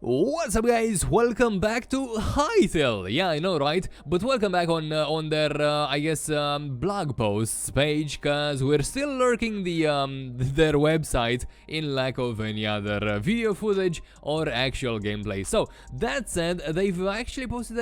What's up, guys? Welcome back to Hytale. Yeah, I know, right? But welcome back on their blog posts page, cause we're still lurking their website in lack of any other video footage or actual gameplay. So that said, they've actually posted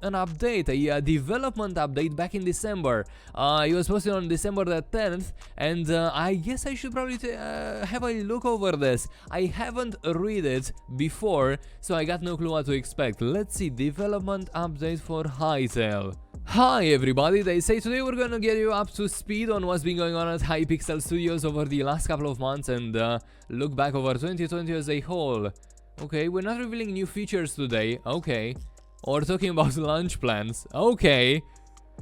an update, a development update back in December. It was posted on December the 10th, and I guess I should probably have a look over this. I haven't read it before, so I got no clue what to expect. Let's see, development update for Hytale. Hi everybody, they say today we're gonna get you up to speed on what's been going on at Hypixel Studios over the last couple of months and look back over 2020 as a whole. Okay, we're not revealing new features today, okay. Or talking about launch plans, okay,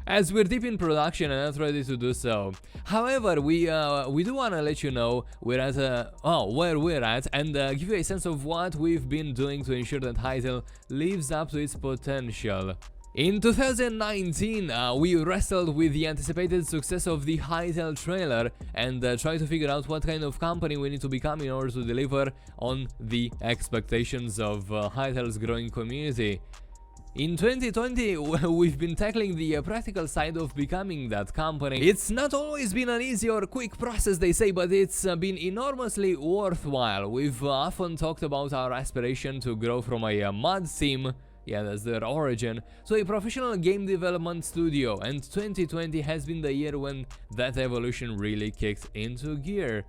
as we're deep in production and not ready to do so. However, we do want to let you know we're at where we're at and give you a sense of what we've been doing to ensure that Hytale lives up to its potential. In 2019, we wrestled with the anticipated success of the Hytale trailer and tried to figure out what kind of company we need to become in order to deliver on the expectations of Hytale's growing community. In 2020, we've been tackling the practical side of becoming that company. It's not always been an easy or quick process, they say, but it's been enormously worthwhile. We've often talked about our aspiration to grow from a mod team, yeah, that's their origin, to a professional game development studio, and 2020 has been the year when that evolution really kicked into gear.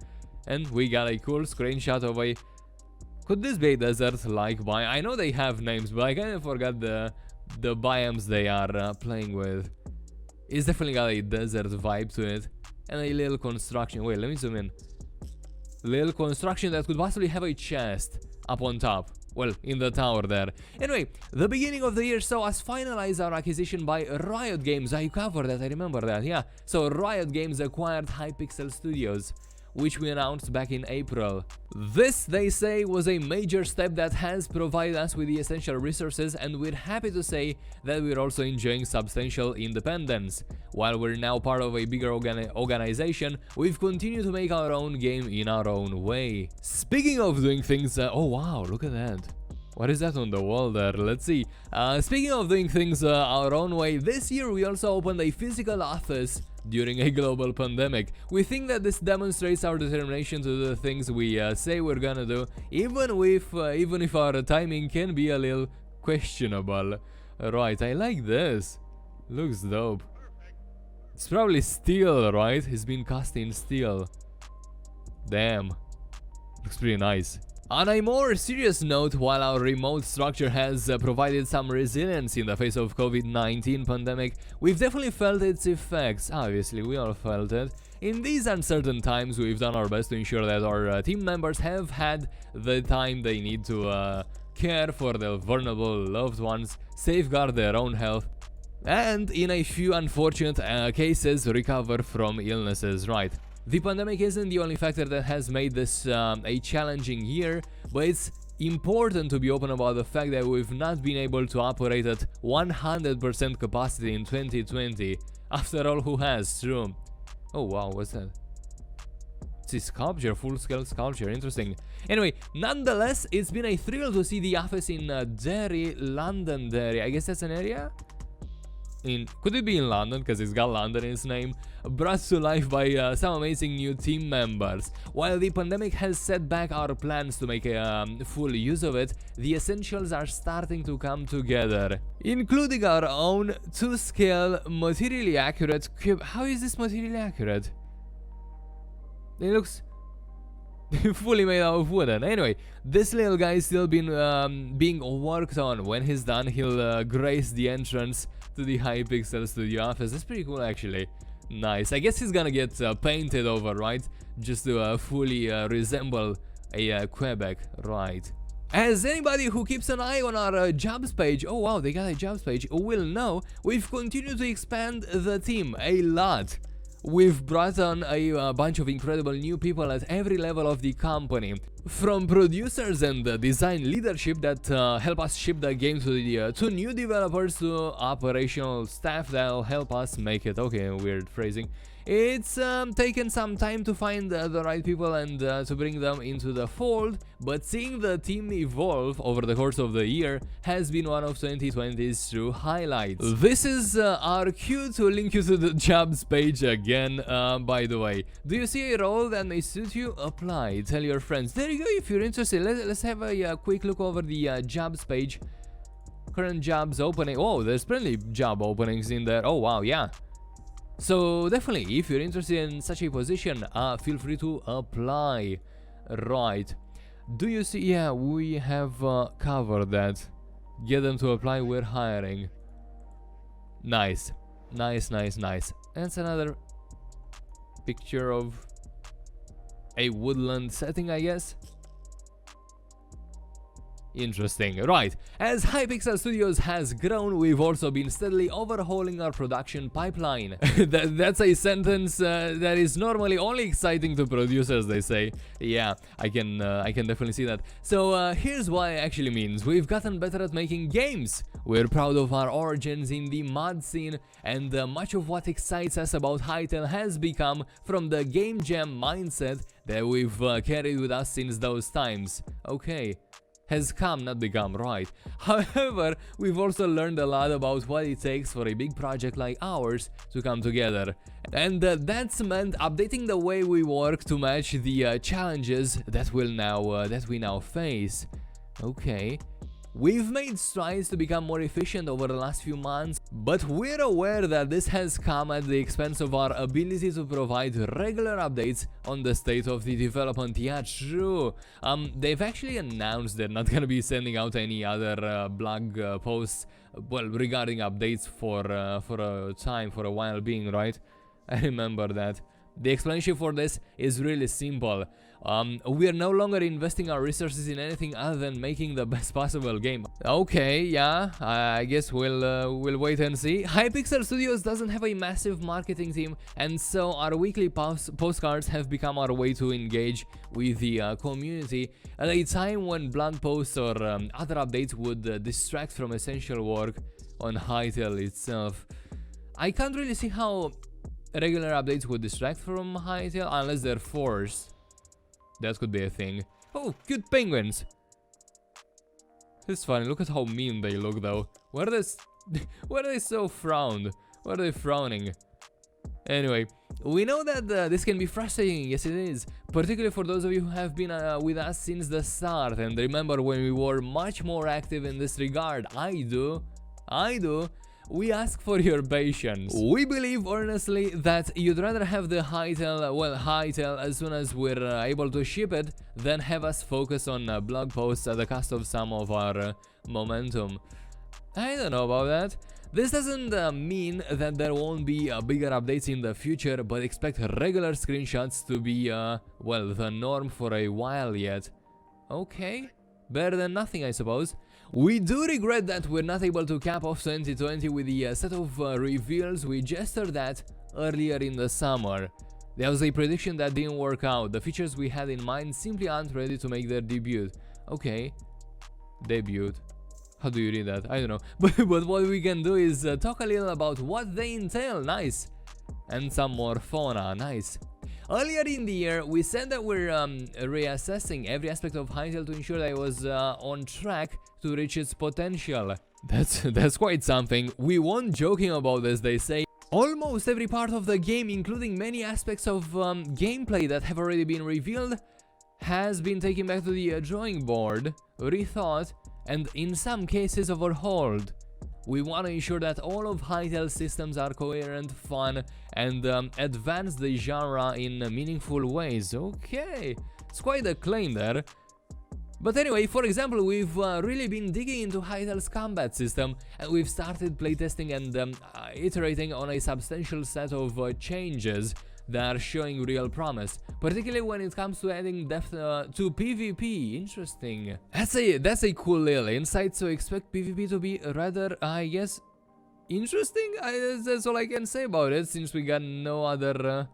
And we got a cool screenshot of a... Could this be a desert-like biome? I know they have names, but I kind of forgot the biomes they are playing with. It's definitely got a desert vibe to it. And a little construction. Wait, let me zoom in. Little construction that could possibly have a chest up on top. Well, in the tower there. Anyway, the beginning of the year saw us finalize our acquisition by Riot Games. I covered that, I remember that, yeah. So Riot Games acquired Hypixel Studios, which we announced back in April. This, they say, was a major step that has provided us with the essential resources, and we're happy to say that we're also enjoying substantial independence. While we're now part of a bigger organization, we've continued to make our own game in our own way. Speaking of doing things, oh wow, look at that. What is that on the wall there? Let's see. Speaking of doing things our own way, this year we also opened a physical office during a global pandemic. We think that this demonstrates our determination to do the things we say we're gonna do, even if our timing can be a little questionable. Right, I like this. Looks dope. It's probably steel, right? It's been cast in steel. Damn. Looks pretty nice. On a more serious note, while our remote structure has provided some resilience in the face of COVID-19 pandemic, we've definitely felt its effects. Obviously, we all felt it. In these uncertain times, we've done our best to ensure that our team members have had the time they need to care for their vulnerable loved ones, safeguard their own health, and in a few unfortunate cases, recover from illnesses, right? The pandemic isn't the only factor that has made this a challenging year, but it's important to be open about the fact that we've not been able to operate at 100% capacity in 2020. After all, who has? True. Oh wow, what's that? It's a sculpture, full-scale sculpture, interesting. Anyway, nonetheless, it's been a thrill to see the office in Derry, Londonderry. I guess that's an area? Could it be in London, because it's got London in its name, brought to life by some amazing new team members. While the pandemic has set back our plans to make full use of it, the essentials are starting to come together, including our own 2-scale, materially accurate cube. How is this materially accurate? It looks fully made out of wooden. Anyway, this little guy is still being worked on. When he's done, he'll grace the entrance to the Hypixel Studio office. That's pretty cool, actually. Nice. I guess he's gonna get painted over, right? Just to fully resemble a Quebec, right? As anybody who keeps an eye on our jobs page, oh wow, they got a jobs page, will know, we've continued to expand the team a lot. We've brought on a bunch of incredible new people at every level of the company, from producers and design leadership that help us ship the game to the to new developers, to operational staff that'll help us make it. Okay, weird phrasing. It's taken some time to find the right people and to bring them into the fold, but seeing the team evolve over the course of the year has been one of 2020's true highlights. This is our cue to link you to the jobs page again, by the way. Do you see a role that may suit you? Apply, tell your friends. There you go, if you're interested. Let's have a quick look over the jobs page. Current jobs opening. Oh, there's plenty job openings in there. Oh wow, yeah. So definitely, if you're interested in such a position, feel free to apply. Right. Do you see? Yeah, we have covered that. Get them to apply, we're hiring. Nice. Nice. That's another picture of a woodland setting, I guess. Interesting. Right. As Hypixel Studios has grown, we've also been steadily overhauling our production pipeline. That's a sentence that is normally only exciting to producers, they say. Yeah, I can definitely see that. So here's what it actually means. We've gotten better at making games. We're proud of our origins in the mod scene, and much of what excites us about Hytale has become from the game jam mindset that we've carried with us since those times. Okay. Has come, not become, right. However, we've also learned a lot about what it takes for a big project like ours to come together. And that's meant updating the way we work to match the challenges that we now face. Okay. We've made strides to become more efficient over the last few months, but we're aware that this has come at the expense of our ability to provide regular updates on the state of the development. Yeah, true. They've actually announced they're not gonna be sending out any other blog posts, well, regarding updates for a while being, right? I remember that. The explanation for this is really simple. We are no longer investing our resources in anything other than making the best possible game. Okay, yeah, I guess we'll wait and see. Hypixel Studios doesn't have a massive marketing team, and so our weekly postcards have become our way to engage with the community at a time when blog posts or other updates would distract from essential work on Hytale itself. I can't really see how regular updates would distract from Hytale unless they're forced. That could be a thing. Oh, cute penguins! It's funny, look at how mean they look though. Why are they so frowned? Why are they frowning? Anyway, we know that this can be frustrating, yes it is. Particularly for those of you who have been with us since the start and remember when we were much more active in this regard. I do. We ask for your patience. We believe earnestly that you'd rather have the Hytale as soon as we're able to ship it than have us focus on blog posts at the cost of some of our momentum. I don't know about that. This doesn't mean that there won't be bigger updates in the future, but expect regular screenshots to be, the norm for a while yet. Okay, better than nothing, I suppose. We do regret that we're not able to cap off 2020 with the set of reveals we gestured at earlier in the summer. There was a prediction that didn't work out. The features we had in mind simply aren't ready to make their debut. Okay, debut. How do you read that? I don't know. But what we can do is talk a little about what they entail. Nice. And some more fauna. Nice. Earlier in the year, we said that we're reassessing every aspect of Hytale to ensure that it was on track to reach its potential. That's quite something. We weren't joking about this, they say. Almost every part of the game, including many aspects of gameplay that have already been revealed, has been taken back to the drawing board, rethought, and in some cases overhauled. We want to ensure that all of Hytale's systems are coherent, fun, and advance the genre in meaningful ways. Okay, it's quite a claim there. But anyway, for example, we've really been digging into Hytale's combat system, and we've started playtesting and iterating on a substantial set of changes that are showing real promise, particularly when it comes to adding depth to PvP. Interesting. That's a cool little insight, so expect PvP to be rather, I guess, interesting. That's all I can say about it, since we got no other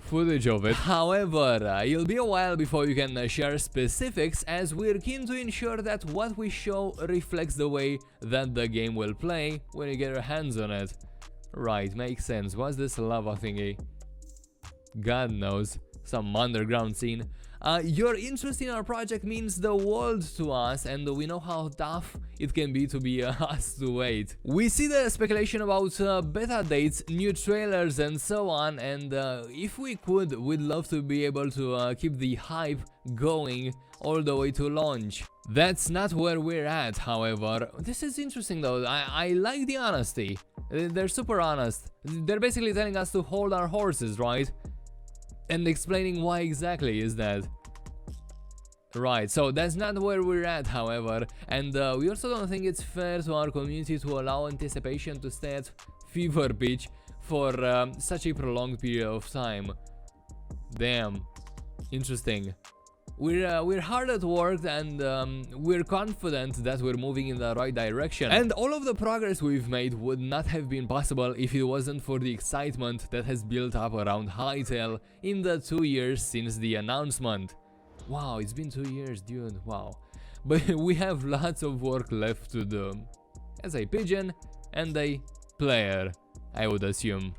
footage of it. However, it'll be a while before you can share specifics, as we're keen to ensure that what we show reflects the way that the game will play when you get your hands on it. Right, makes sense. What's this lava thingy? God knows. Some underground scene. Your interest in our project means the world to us, and we know how tough it can be to be asked to wait. We see the speculation about beta dates, new trailers and so on, and if we could, we'd love to be able to keep the hype going all the way to launch. That's not where we're at, however. This is interesting though. I like the honesty. They're super honest. They're basically telling us to hold our horses, right? And explaining why exactly is that. Right, so that's not where we're at, however, and we also don't think it's fair to our community to allow anticipation to stay at fever pitch for such a prolonged period of time. Damn, interesting. We're hard at work, and we're confident that we're moving in the right direction. And all of the progress we've made would not have been possible if it wasn't for the excitement that has built up around Hytale in the 2 years since the announcement. Wow, it's been 2 years, dude, wow. But we have lots of work left to do. As a pigeon and a player, I would assume.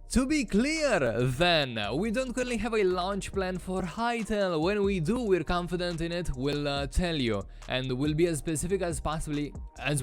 To be clear, then, we don't currently have a launch plan for Hytale. When we do, we're confident in it, we'll tell you, and we'll be as specific as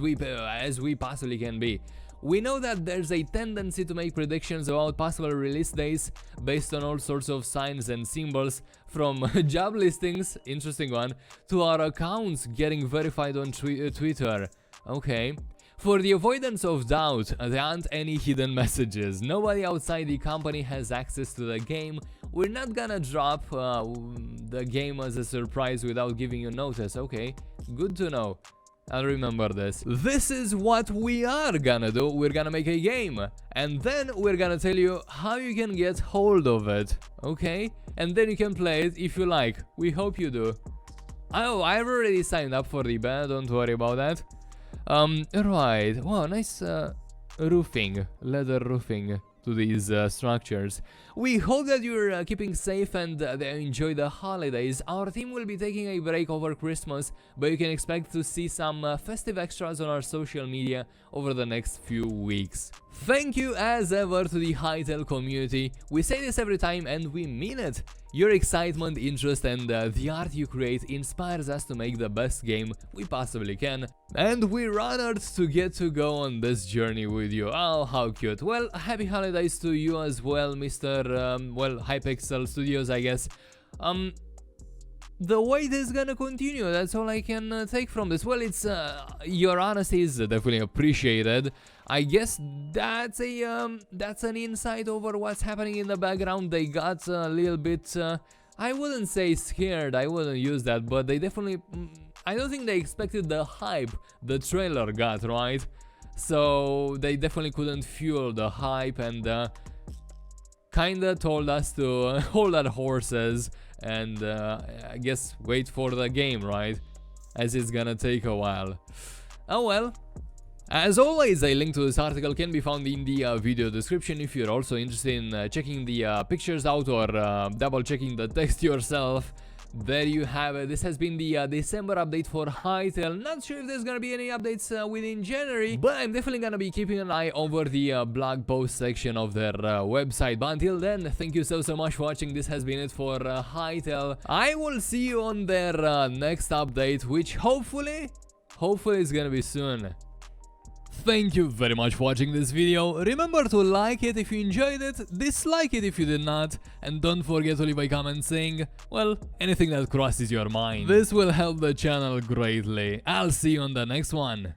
we possibly can be. We know that there's a tendency to make predictions about possible release dates based on all sorts of signs and symbols, from job listings, interesting one, to our accounts getting verified on Twitter. Okay. For the avoidance of doubt, there aren't any hidden messages. Nobody outside the company has access to the game. We're not gonna drop the game as a surprise without giving you notice. Okay, good to know. I'll remember this. This is what we are gonna do. We're gonna make a game, and then we're gonna tell you how you can get hold of it. Okay, and then you can play it if you like. We hope you do. Oh, I've already signed up for the beta, don't worry about that. Right, wow, nice roofing, leather roofing to these structures. We hope that you're keeping safe and that you enjoy the holidays. Our team will be taking a break over Christmas, but you can expect to see some festive extras on our social media over the next few weeks. Thank you as ever to the Hytale community. We say this every time and we mean it. Your excitement, interest and the art you create inspires us to make the best game we possibly can. And we're honored to get to go on this journey with you. Oh, how cute. Well, happy holidays to you as well, Mr. Hypixel Studios, I guess. The wait is gonna continue, that's all I can take from this. Well, it's your honesty is definitely appreciated. I guess that's an insight over what's happening in the background. They got a little bit, I wouldn't say scared, I wouldn't use that, but they definitely, I don't think they expected the hype the trailer got, right? So they definitely couldn't fuel the hype and kinda told us to hold our horses and I guess wait for the game, right? As it's gonna take a while. Oh well. As always, a link to this article can be found in the video description if you're also interested in checking the pictures out or double checking the text yourself. There you have it. This has been the December update for Hytale. Not sure if there's gonna be any updates within January, but I'm definitely gonna be keeping an eye over the blog post section of their website. But until then, thank you so much for watching. This has been it for Hytale. I will see you on their next update, which hopefully is gonna be soon. Thank you very much for watching this video. Remember to like it if you enjoyed it, dislike it if you did not, and don't forget to leave a comment saying, well, anything that crosses your mind. This will help the channel greatly. I'll see you on the next one.